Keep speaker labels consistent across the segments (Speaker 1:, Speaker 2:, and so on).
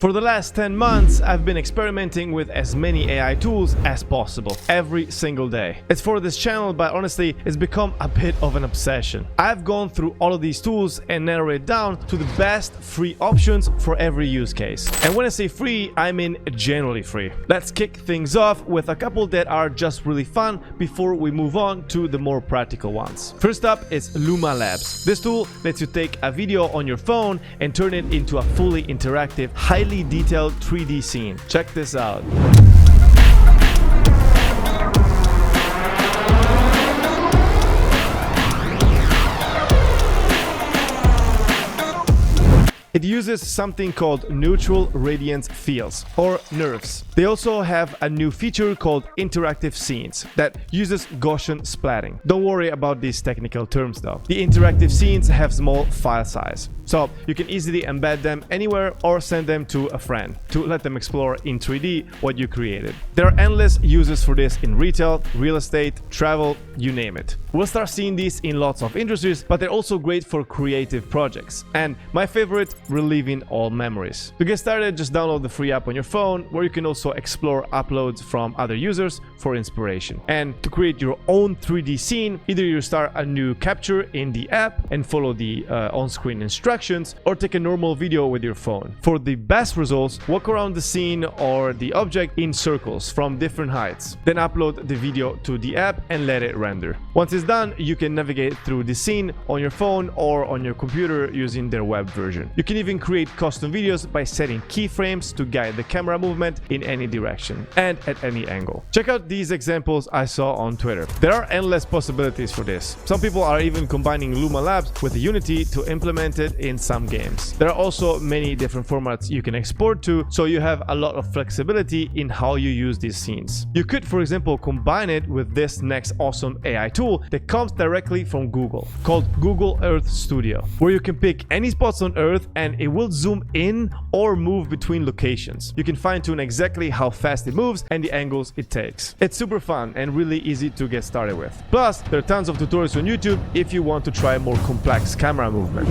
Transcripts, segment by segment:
Speaker 1: For the last 10 months, I've been experimenting with as many AI tools as possible, every single day. It's for this channel, but honestly, it's become a bit of an obsession. I've gone through all of these tools and narrowed it down to the best free options for every use case. And when I say free, I mean generally free. Let's kick things off with a couple that are just really fun before we move on to the more practical ones. First up is Luma Labs. This tool lets you take a video on your phone and turn it into a fully interactive, highly detailed 3D scene. Check this out. It uses something called neutral radiance fields, or NURFs. They also have a new feature called interactive scenes that uses Gaussian splatting. Don't worry about these technical terms though. The interactive scenes have small file size, so you can easily embed them anywhere or send them to a friend to let them explore in 3D what you created. There are endless uses for this in retail, real estate, travel, you name it. We'll start seeing these in lots of industries, but they're also great for creative projects. And my favorite, reliving all memories. To get started, just download the free app on your phone, where you can also explore uploads from other users for inspiration. And to create your own 3D scene, either you start a new capture in the app and follow the on-screen instructions, or take a normal video with your phone. For the best results, walk around the scene or the object in circles from different heights. Then upload the video to the app and let it render. Once it's done, you can navigate through the scene on your phone or on your computer using their web version. You can even create custom videos by setting keyframes to guide the camera movement in any direction and at any angle. Check out these examples I saw on Twitter. There are endless possibilities for this. Some people are even combining Luma Labs with Unity to implement it in some games. There are also many different formats you can export to, so you have a lot of flexibility in how you use these scenes. You could, for example, combine it with this next awesome AI tool that comes directly from Google, called Google Earth Studio, where you can pick any spots on Earth and it will zoom in or move between locations. You can fine-tune exactly how fast it moves and the angles it takes. It's super fun and really easy to get started with. Plus, there are tons of tutorials on YouTube if you want to try more complex camera movement.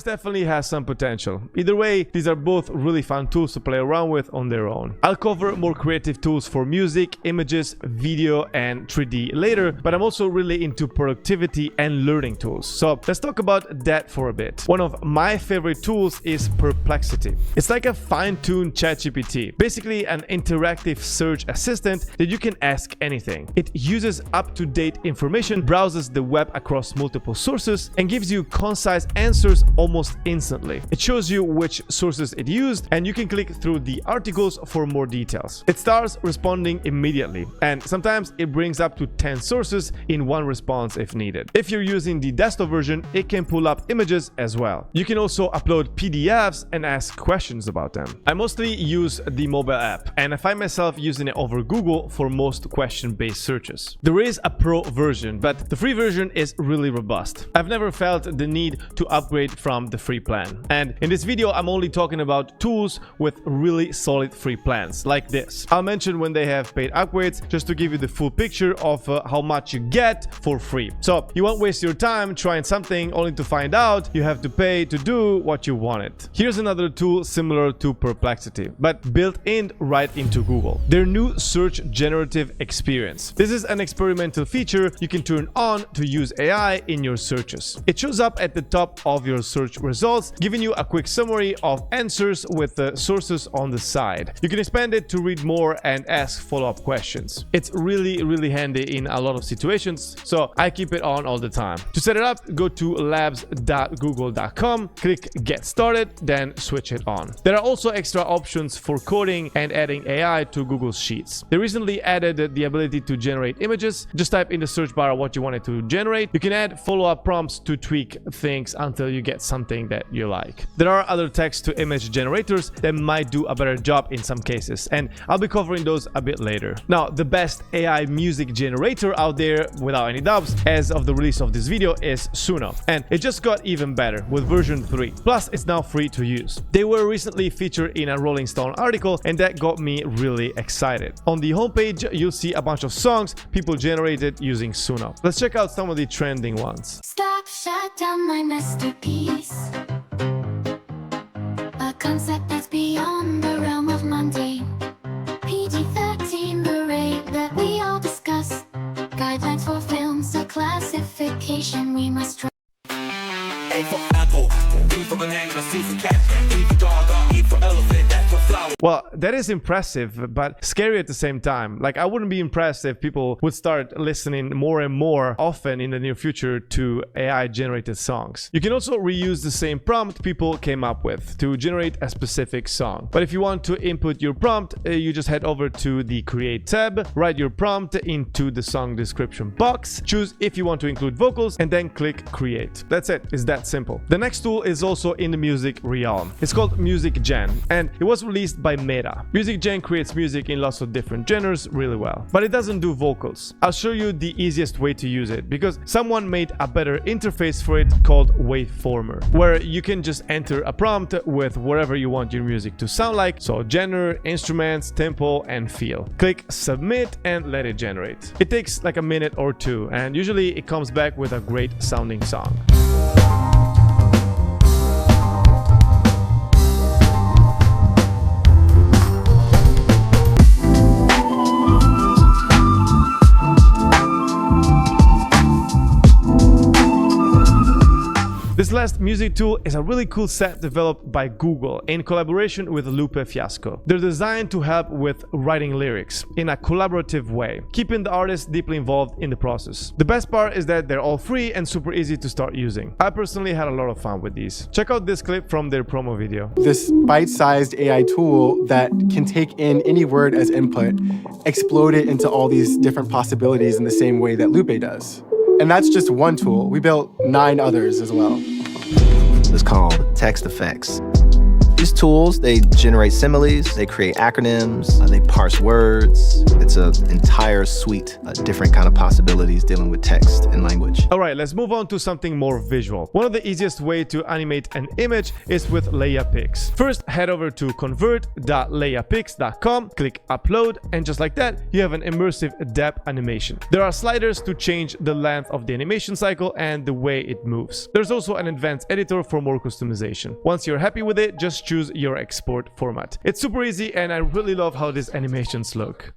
Speaker 1: Definitely has some potential. Either way, these are both really fun tools to play around with on their own. I'll cover more creative tools for music, images, video, and 3D later, but I'm also really into productivity and learning tools. So let's talk about that for a bit. One of my favorite tools is Perplexity. It's like a fine-tuned ChatGPT, basically an interactive search assistant that you can ask anything. It uses up-to-date information, browses the web across multiple sources, and gives you concise answers almost instantly. It shows you which sources it used, and you can click through the articles for more details. It starts responding immediately, and sometimes it brings up to 10 sources in one response if needed. If you're using the desktop version, it can pull up images as well. You can also upload PDFs and ask questions about them. I mostly use the mobile app, and I find myself using it over Google for most question-based searches. There is a pro version, but the free version is really robust. I've never felt the need to upgrade from the free plan. And in this video, I'm only talking about tools with really solid free plans like this. I'll mention when they have paid upgrades just to give you the full picture of how much you get for free. So you won't waste your time trying something only to find out you have to pay to do what you wanted. Here's another tool similar to Perplexity, but built in right into Google. Their new search generative experience. This is an experimental feature you can turn on to use AI in your searches. It shows up at the top of your search results, giving you a quick summary of answers with the sources on the side. You can expand it to read more and ask follow-up questions. It's really handy in a lot of situations, so I keep it on all the time. To set it up, go to labs.google.com, click Get Started, then switch it on. There are also extra options for coding and adding AI to Google Sheets. They recently added the ability to generate images. Just type in the search bar what you want it to generate. You can add follow-up prompts to tweak things until you get something that you like. There are other text-to-image generators that might do a better job in some cases, and I'll be covering those a bit later. Now, the best AI music generator out there, without any doubts, as of the release of this video, is Suno, and it just got even better with version 3. Plus, it's now free to use. They were recently featured in a Rolling Stone article, and that got me really excited. On the homepage, you'll see a bunch of songs people generated using Suno. Let's check out some of the trending ones.
Speaker 2: Stop, shut down my masterpiece. A concept that's beyond the realm of mundane. PG-13, the rate that we all discuss. Guidelines for films, a classification we must try.
Speaker 3: A for apple, B for banana, C for cat, E for dog, E for elephant, F for flower.
Speaker 1: Well, that is impressive, but scary at the same time. Like, I wouldn't be impressed if people would start listening more and more often in the near future to AI-generated songs. You can also reuse the same prompt people came up with to generate a specific song. But if you want to input your prompt, you just head over to the Create tab, write your prompt into the song description box, choose if you want to include vocals, and then click Create. That's it. It's that simple. The next tool is also in the music realm. It's called MusicGen, and it was released by Meta. MusicGen creates music in lots of different genres really well, but it doesn't do vocals. I'll show you the easiest way to use it, because someone made a better interface for it called Waveformer, where you can just enter a prompt with whatever you want your music to sound like, so genre, instruments, tempo, and feel. Click Submit and let it generate. It takes like a minute or two, and usually it comes back with a great sounding song. This last music tool is a really cool set developed by Google in collaboration with Lupe Fiasco. They're designed to help with writing lyrics in a collaborative way, keeping the artist deeply involved in the process. The best part is that they're all free and super easy to start using. I personally had a lot of fun with these. Check out this clip from their promo video.
Speaker 4: This bite-sized AI tool that can take in any word as input, explode it into all these different possibilities in the same way that Lupe does. And that's just one tool. We built 9 others as well.
Speaker 5: It's called TextFX. These tools, they generate similes, they create acronyms, they parse words. It's an entire suite of different kind of possibilities dealing with text and language.
Speaker 1: All right, let's move on to something more visual. One of the easiest ways to animate an image is with LeiaPix. First, head over to convert.leiapix.com, click upload, and just like that, you have an immersive depth animation. There are sliders to change the length of the animation cycle and the way it moves. There's also an advanced editor for more customization. Once you're happy with it, just choose your export format. It's super easy, and I really love how these animations look.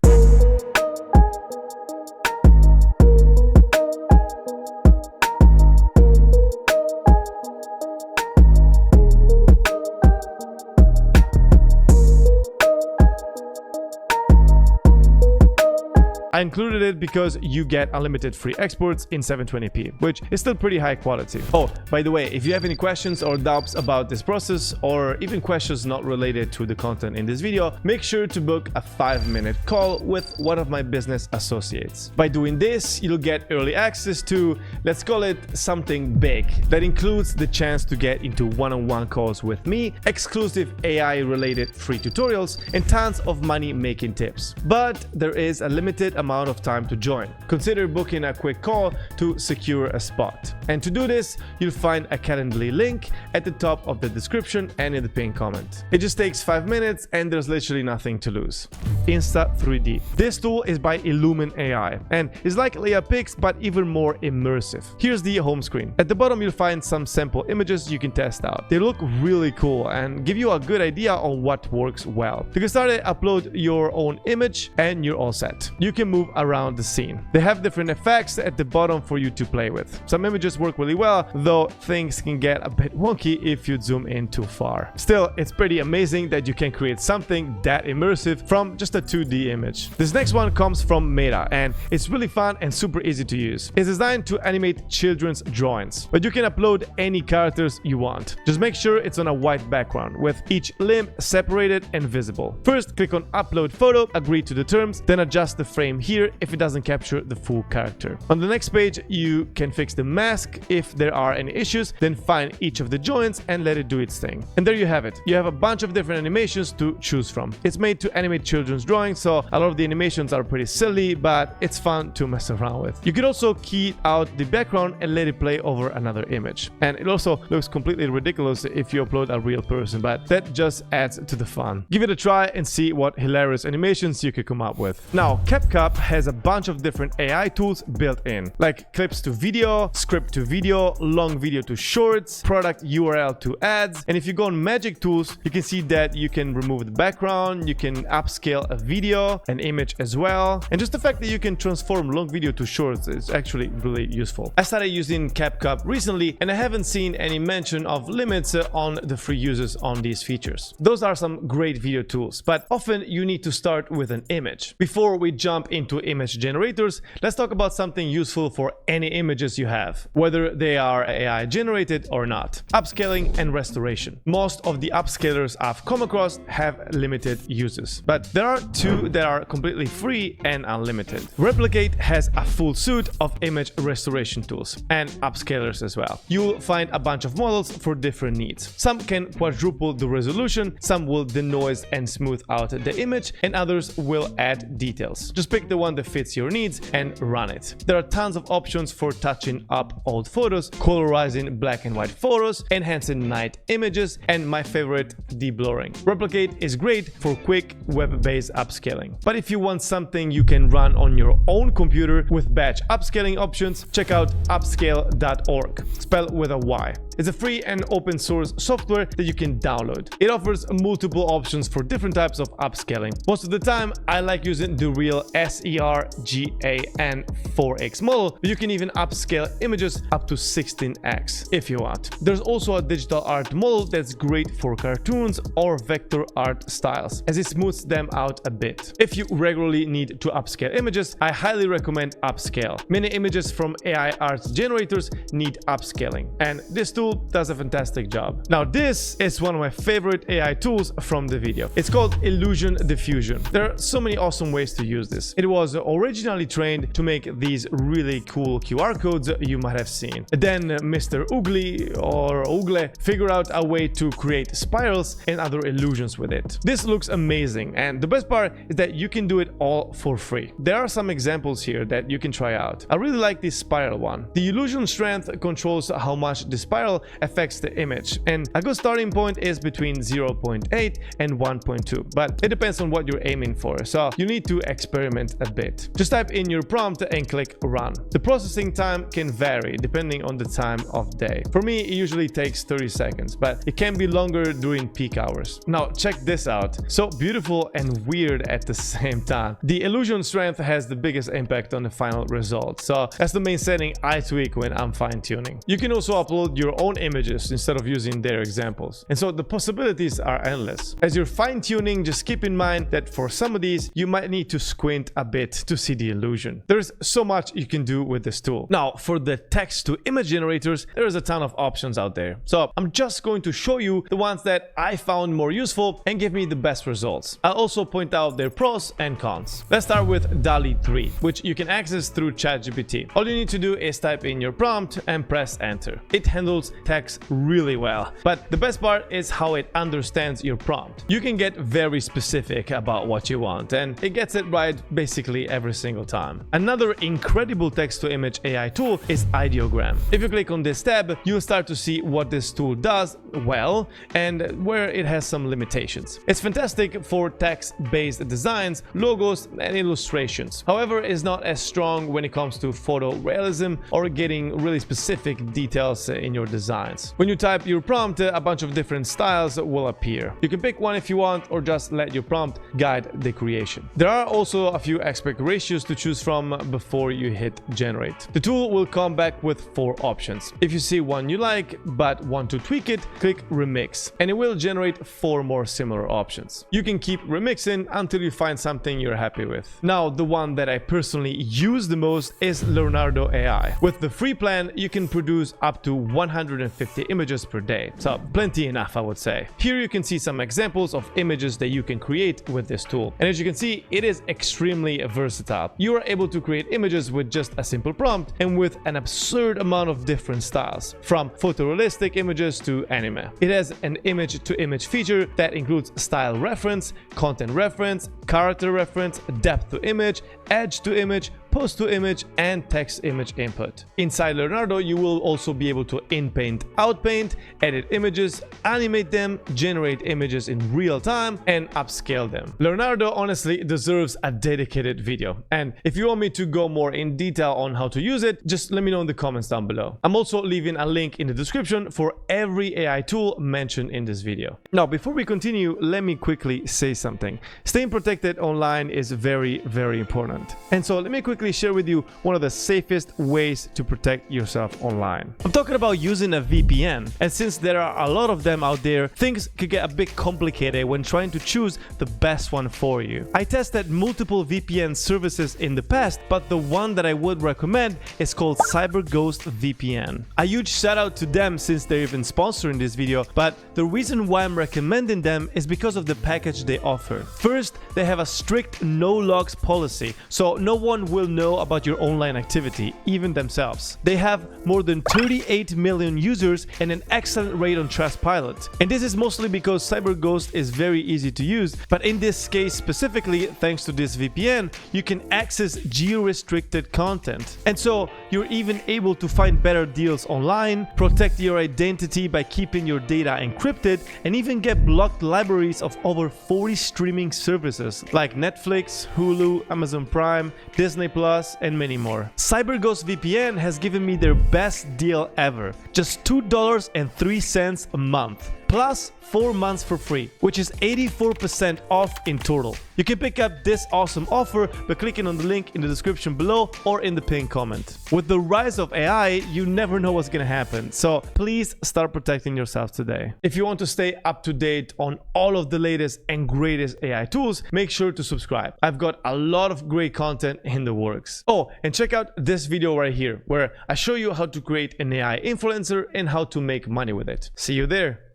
Speaker 1: I included it because you get unlimited free exports in 720p, which is still pretty high quality. Oh, by the way, if you have any questions or doubts about this process, or even questions not related to the content in this video, make sure to book a 5-minute call with one of my business associates. By doing this, you'll get early access to, let's call it something big, that includes the chance to get into one-on-one calls with me, exclusive AI-related free tutorials, and tons of money-making tips. But there is a limited amount of time to join. Consider booking a quick call to secure a spot. And to do this, you'll find a Calendly link at the top of the description and in the pinned comment. It just takes 5 minutes and there's literally nothing to lose. Insta3D. This tool is by Luma AI and is like LeiaPix but even more immersive. Here's the home screen. At the bottom you'll find some sample images you can test out. They look really cool and give you a good idea on what works well. To get started, upload your own image and you're all set. You can move around the scene. They have different effects at the bottom for you to play with. Some images work really well, though things can get a bit wonky if you zoom in too far. Still, it's pretty amazing that you can create something that immersive from just a 2D image. This next one comes from Meta, and it's really fun and super easy to use. It's designed to animate children's drawings, but you can upload any characters you want. Just make sure it's on a white background, with each limb separated and visible. First, click on Upload Photo, agree to the terms, then adjust the frame here if it doesn't capture the full character. On the next page, you can fix the mask if there are any issues, then find each of the joints and let it do its thing. And there you have it. You have a bunch of different animations to choose from. It's made to animate children's drawings, so a lot of the animations are pretty silly, but it's fun to mess around with. You could also key out the background and let it play over another image. And it also looks completely ridiculous if you upload a real person, but that just adds to the fun. Give it a try and see what hilarious animations you could come up with. Now, CapCut has a bunch of different AI tools built in, like clips to video, script to video, long video to shorts, product URL to ads. And if you go on Magic Tools, you can see that you can remove the background, you can upscale a video, an image as well. And just the fact that you can transform long video to shorts is actually really useful. I started using CapCut recently and I haven't seen any mention of limits on the free users on these features. Those are some great video tools, but often you need to start with an image. Before we jump into image generators, let's talk about something useful for any images you have, whether they are AI generated or not. Upscaling and restoration. Most of the upscalers I've come across have limited uses, but there are two that are completely free and unlimited. Replicate has a full suite of image restoration tools and upscalers as well. You'll find a bunch of models for different needs. Some can quadruple the resolution, some will denoise and smooth out the image, and others will add details. Just pick the one that fits your needs and run it. There are tons of options for touching up old photos, colorizing black and white photos, enhancing night images, and my favorite, deblurring. Replicate is great for quick web-based upscaling. But if you want something you can run on your own computer with batch upscaling options, check out upscayl.org, spelled with a Y. It's a free and open source software that you can download. It offers multiple options for different types of upscaling. Most of the time, I like using the real SERGAN 4X model, but you can even upscale images up to 16x if you want. There's also a digital art model that's great for cartoons or vector art styles, as it smooths them out a bit. If you regularly need to upscale images, I highly recommend Upscayl. Many images from AI art generators need upscaling, and this tool does a fantastic job. Now, this is one of my favorite AI tools from the video. It's called Illusion Diffusion. There are so many awesome ways to use this. It was originally trained to make these really cool QR codes you might have seen. Then Mr. Oogly or Oogle figured out a way to create spirals and other illusions with it. This looks amazing, and the best part is that you can do it all for free. There are some examples here that you can try out. I really like this spiral one. The illusion strength controls how much the spiral affects the image, and a good starting point is between 0.8 and 1.2, but it depends on what you're aiming for, so you need to experiment a bit. Just type in your prompt and click run. The processing time can vary depending on the time of day. For me, it usually takes 30 seconds, but it can be longer during peak hours. Now check this out. So beautiful and weird at the same time. The illusion strength has the biggest impact on the final result, so that's the main setting I tweak when I'm fine-tuning. You can also upload your own images instead of using their examples, and so the possibilities are endless. As you're fine-tuning, just keep in mind that for some of these you might need to squint a bit to see the illusion. There's so much you can do with this tool. Now, for the text to image generators, there's a ton of options out there, so I'm just going to show you the ones that I found more useful and give me the best results. I'll also point out their pros and cons. Let's start with DALL-E 3, which you can access through ChatGPT. All you need to do is type in your prompt and press enter. It handles text really well, but the best part is how it understands your prompt. You can get very specific about what you want, and it gets it right basically every single time. Another incredible text-to-image AI tool is Ideogram. If you click on this tab, you'll start to see what this tool does well and where it has some limitations. It's fantastic for text-based designs, logos, and illustrations. However, it's not as strong when it comes to photorealism or getting really specific details in your designs. When you type your prompt, a bunch of different styles will appear. You can pick one if you want, or just let your prompt guide the creation. There are also a few aspect ratios to choose from before you hit generate. The tool will come back with 4 options. If you see one you like but want to tweak it, click remix, and it will generate 4 more similar options. You can keep remixing until you find something you're happy with. Now, the one that I personally use the most is Leonardo AI. With the free plan, you can produce up to 150 images per day, so plenty enough, I would say. Here you can see some examples of images that you can create with this tool, and as you can see, it is extremely extremely versatile. You are able to create images with just a simple prompt and with an absurd amount of different styles, from photorealistic images to anime. It has an image-to-image feature that includes style reference, content reference, character reference, depth to image, edge to image, post to image, and text image input. Inside Leonardo, you will also be able to in-paint, out-paint, edit images, animate them, generate images in real time, and upscale them. Leonardo honestly deserves a dedicated video. And if you want me to go more in detail on how to use it, just let me know in the comments down below. I'm also leaving a link in the description for every AI tool mentioned in this video. Now, before we continue, let me quickly say something. Staying protected online is very, very important. And so let me quickly share with you one of the safest ways to protect yourself online. I'm talking about using a VPN, and since there are a lot of them out there, things could get a bit complicated when trying to choose the best one for you. I tested multiple VPN services in the past, but the one that I would recommend is called CyberGhost VPN. A huge shout out to them since they're even sponsoring this video, but the reason why I'm recommending them is because of the package they offer. First, they have a strict no logs policy, so no one will know about your online activity, even themselves. They have more than 38 million users and an excellent rate on Trustpilot. And this is mostly because CyberGhost is very easy to use, but in this case specifically, thanks to this VPN, you can access geo-restricted content. And so you're even able to find better deals online, protect your identity by keeping your data encrypted, and even get blocked libraries of over 40 streaming services like Netflix, Hulu, Amazon Prime, Disney Plus, and many more. CyberGhost VPN has given me their best deal ever. Just $2.03 a month. Plus 4 months for free, which is 84% off in total. You can pick up this awesome offer by clicking on the link in the description below or in the pinned comment. With the rise of AI, you never know what's gonna happen, so please start protecting yourself today. If you want to stay up to date on all of the latest and greatest AI tools, make sure to subscribe. I've got a lot of great content in the works. Oh, and check out this video right here, where I show you how to create an AI influencer and how to make money with it. See you there.